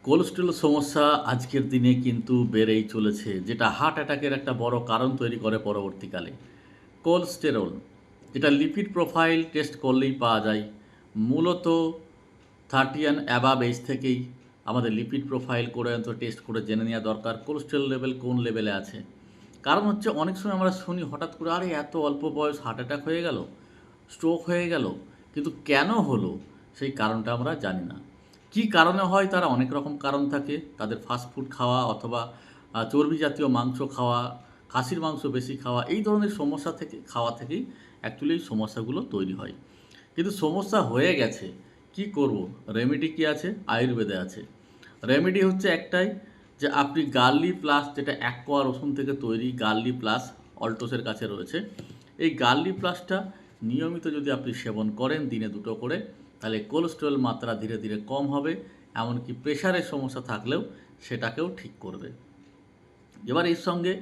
Cholesterol সমস্যা আজকের দিনে কিন্তু বেড়েই চলেছে, যেটা হার্ট অ্যাটাকের একটা বড় কারণ তৈরি করে পরবর্তীকালে। কোলেস্টেরল, যেটা লিপিড প্রোফাইল টেস্ট করলেই পাওয়া যায়। মূলত 30 অ্যান্ড অ্যাবাভ এজ থেকেই আমাদের লিপিড প্রোফাইল করে অন্তত টেস্ট করে জেনে নেওয়া দরকার কোলেস্টেরল লেভেল কোন লেভেলে আছে। কারণ হচ্ছে অনেক সময় আমরা শুনি হঠাৎ করে, আরে এত অল্প বয়স হার্ট অ্যাটাক হয়ে গেল, স্ট্রোক হয়ে গেল, কিন্তু কেন হলো সেই কারণটা আমরা জানি না। কী কারণে হয় তার অনেক রকম কারণ থাকে। তাদের ফাস্টফুড খাওয়া অথবা চর্বি জাতীয় মাংস খাওয়া, খাসির মাংস বেশি খাওয়া, এই ধরনের সমস্যা থেকে খাওয়া থেকেই অ্যাকচুয়ালি এই সমস্যাগুলো তৈরি হয়। কিন্তু সমস্যা হয়ে গেছে, কি করব? রেমেডি কি আছে? আয়ুর্বেদে আছে। রেমেডি হচ্ছে একটাই, যে আপনি গার্লি প্লাস, যেটা অ্যাকোয়া রসুন থেকে তৈরি, গার্লি প্লাস অল্টোসের কাছে রয়েছে। এই গার্লি প্লাসটা নিয়মিত যদি আপনি সেবন করেন দিনে 2টো করে, তাহলে কোলেস্টেরল মাত্রা ধীরে ধীরে কম হবে, এমনকি প্রেশারের সমস্যা থাকলেও সেটাকেও ঠিক করবে। এবার এর সঙ্গে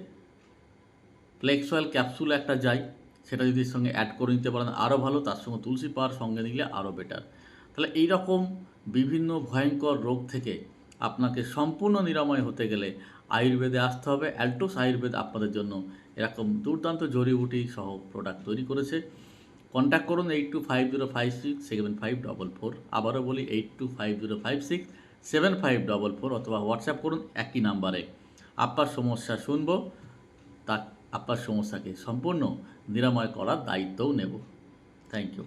ফ্লেক্স অয়েল ক্যাপসুল একটা যায়, সেটা যদি এর সঙ্গে অ্যাড করে নিতে পারেন আরও ভালো, তার সঙ্গে তুলসী পাতার সঙ্গে নিলে আরও বেটার। তাহলে এই রকম বিভিন্ন ভয়ঙ্কর রোগ থেকে আপনাকে সম্পূর্ণ নিরাময় হতে গেলে আয়ুর্বেদে আসতে হবে। অ্যাল্টোস আয়ুর্বেদ আপনাদের জন্য এরকম দুর্দান্ত জড়িবুটি সহ প্রোডাক্ট তৈরি করেছে। কন্ট্যাক্ট করুন 8250567544। আবারও বলি 8250567544, অথবা হোয়াটসঅ্যাপ করুন একই নাম্বারে। আপনার সমস্যা শুনব, তা আপনার সমস্যাকে সম্পূর্ণ নিরাময় করার দায়িত্বও নেব। Thank you.